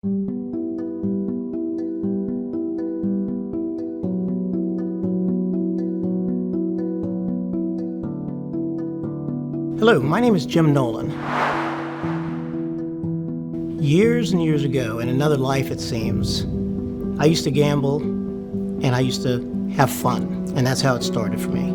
Hello, my name is Jim Nolan. Years and years ago, in another life it seems, I used to gamble and I used to have fun, and that's how it started for me.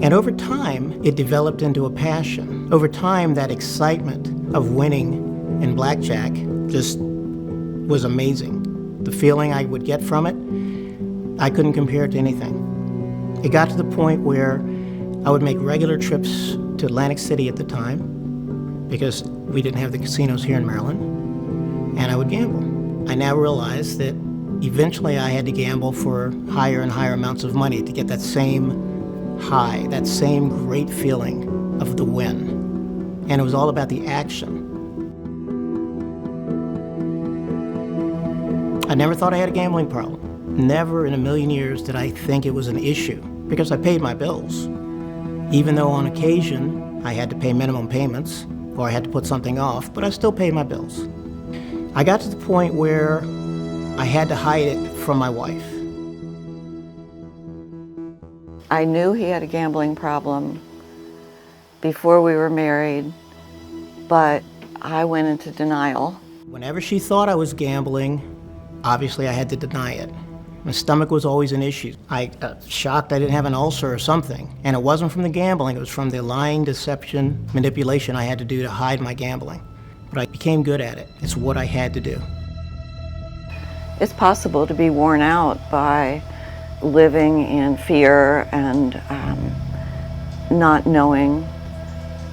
And over time, it developed into a passion. Over time, that excitement of winning in blackjack just was amazing. The feeling I would get from it, I couldn't compare it to anything. It got to the point where I would make regular trips to Atlantic City at the time because we didn't have the casinos here in Maryland, and I would gamble. I now realize that eventually I had to gamble for higher and higher amounts of money to get that same high, that same great feeling of the win. And it was all about the action. I never thought I had a gambling problem. Never in a million years did I think it was an issue because I paid my bills. Even though on occasion I had to pay minimum payments or I had to put something off, but I still paid my bills. I got to the point where I had to hide it from my wife. I knew he had a gambling problem before we were married, but I went into denial. Whenever she thought I was gambling, obviously I had to deny it. My stomach was always an issue. I shocked I didn't have an ulcer or something. And it wasn't from the gambling, it was from the lying, deception, manipulation I had to do to hide my gambling. But I became good at it. It's what I had to do. It's possible to be worn out by living in fear and not knowing,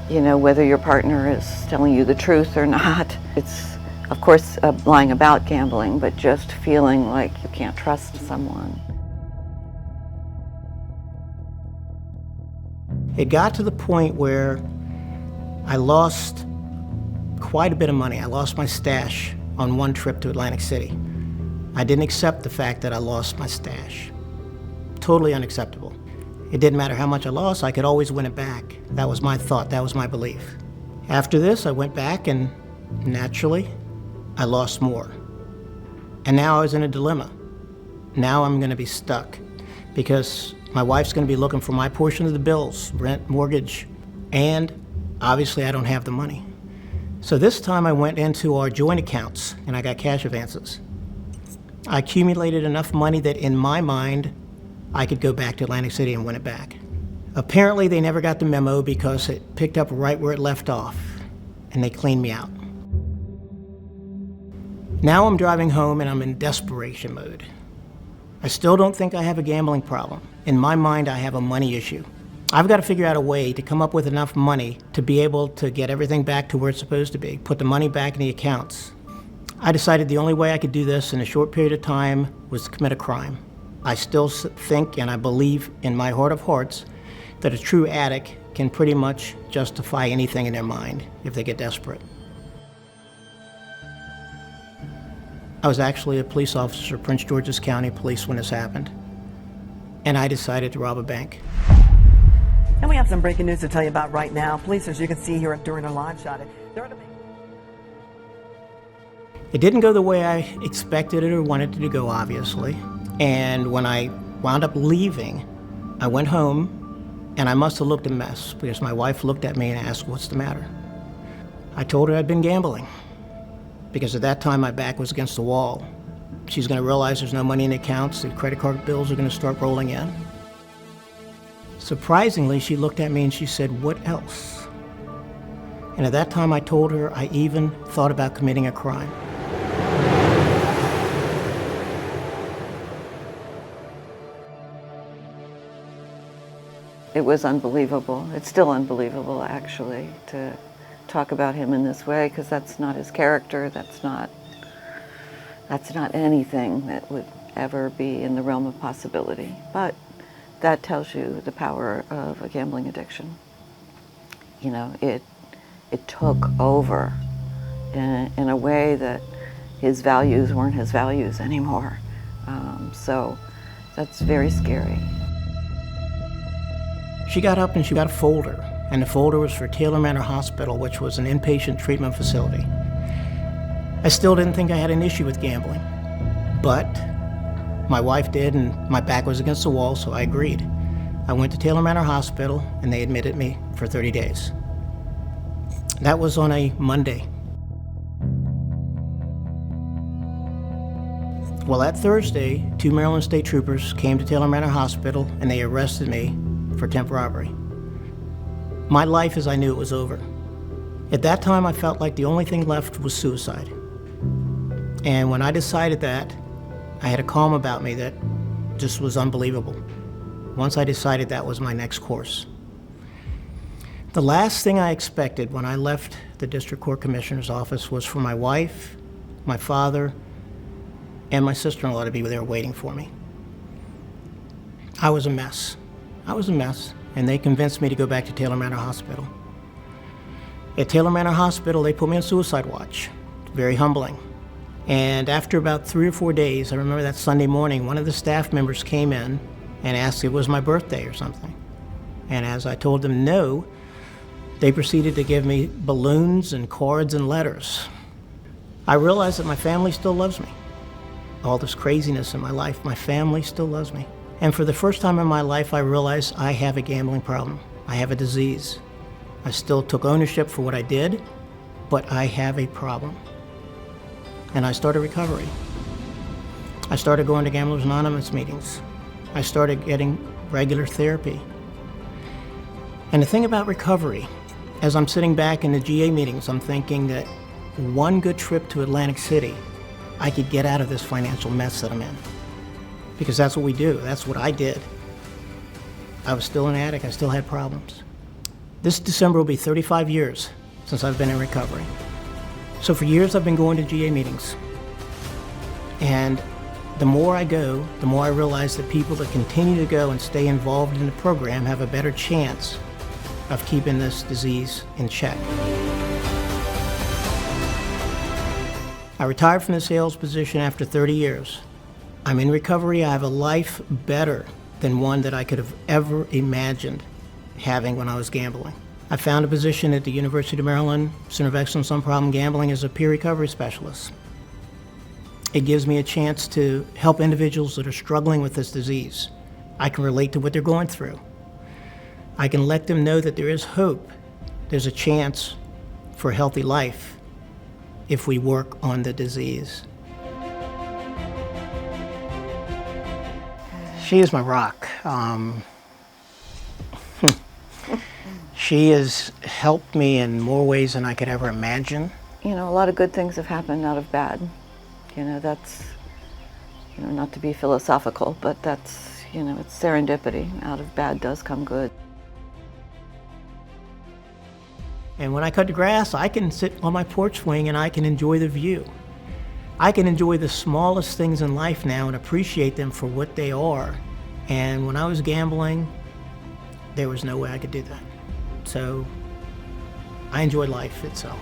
whether your partner is telling you the truth or not. It's, of course, lying about gambling, but just feeling like you can't trust someone. It got to the point where I lost quite a bit of money. I lost my stash on one trip to Atlantic City. I didn't accept the fact that I lost my stash. Totally unacceptable. It didn't matter how much I lost, I could always win it back. That was my thought, that was my belief. After this, I went back and naturally, I lost more. And now I was in a dilemma. Now I'm gonna be stuck because my wife's gonna be looking for my portion of the bills, rent, mortgage, and obviously I don't have the money. So this time I went into our joint accounts and I got cash advances. I accumulated enough money that in my mind, I could go back to Atlantic City and win it back. Apparently they never got the memo because it picked up right where it left off and they cleaned me out. Now I'm driving home and I'm in desperation mode. I still don't think I have a gambling problem. In my mind, I have a money issue. I've got to figure out a way to come up with enough money to be able to get everything back to where it's supposed to be, put the money back in the accounts. I decided the only way I could do this in a short period of time was to commit a crime. I still think and I believe in my heart of hearts that a true addict can pretty much justify anything in their mind if they get desperate. I was actually a police officer, Prince George's County Police, when this happened. And I decided to rob a bank. And we have some breaking news to tell you about right now. Police, as you can see here during a live shot, it didn't go the way I expected it or wanted it to go, obviously. And when I wound up leaving, I went home and I must have looked a mess because my wife looked at me and asked, "What's the matter?" I told her I'd been gambling because at that time my back was against the wall. She's gonna realize there's no money in the accounts, the credit card bills are gonna start rolling in. Surprisingly, she looked at me and she said, "What else?" And at that time I told her I even thought about committing a crime. It was unbelievable. It's still unbelievable, actually, to talk about him in this way, because that's not his character. That's not anything that would ever be in the realm of possibility. But that tells you the power of a gambling addiction. It took over in a way that his values weren't his values anymore. So that's very scary. She got up and she got a folder, and the folder was for Taylor Manor Hospital, which was an inpatient treatment facility. I still didn't think I had an issue with gambling, but my wife did, and my back was against the wall, so I agreed. I went to Taylor Manor Hospital, and they admitted me for 30 days. That was on a Monday. Well, that Thursday, 2 Maryland state troopers came to Taylor Manor Hospital, and they arrested me for attempt robbery. My life as I knew it was over. At that time, I felt like the only thing left was suicide. And when I decided that, I had a calm about me that just was unbelievable. Once I decided that was my next course. The last thing I expected when I left the district court commissioner's office was for my wife, my father, and my sister-in-law to be there waiting for me. I was a mess. And they convinced me to go back to Taylor Manor Hospital. At Taylor Manor Hospital, they put me on suicide watch. Very humbling. And after about 3 or 4 days, I remember that Sunday morning, one of the staff members came in and asked if it was my birthday or something. And as I told them no, they proceeded to give me balloons and cards and letters. I realized that my family still loves me. All this craziness in my life, my family still loves me. And for the first time in my life, I realized I have a gambling problem. I have a disease. I still took ownership for what I did, but I have a problem. And I started recovery. I started going to Gamblers Anonymous meetings. I started getting regular therapy. And the thing about recovery, as I'm sitting back in the GA meetings, I'm thinking that one good trip to Atlantic City, I could get out of this financial mess that I'm in. Because that's what we do. That's what I did. I was still an addict. I still had problems. This December will be 35 years since I've been in recovery. So for years I've been going to GA meetings. And the more I go, the more I realize that people that continue to go and stay involved in the program have a better chance of keeping this disease in check. I retired from the sales position after 30 years. I'm in recovery. I have a life better than one that I could have ever imagined having when I was gambling. I found a position at the University of Maryland Center of Excellence on Problem Gambling as a peer recovery specialist. It gives me a chance to help individuals that are struggling with this disease. I can relate to what they're going through. I can let them know that there is hope. There's a chance for a healthy life if we work on the disease. She is my rock. She has helped me in more ways than I could ever imagine. You know, a lot of good things have happened out of bad. You know, that's, you know, not to be philosophical, but that's, you know, it's serendipity. Out of bad does come good. And when I cut the grass, I can sit on my porch swing and I can enjoy the view. I can enjoy the smallest things in life now and appreciate them for what they are. And when I was gambling, there was no way I could do that. So I enjoy life itself.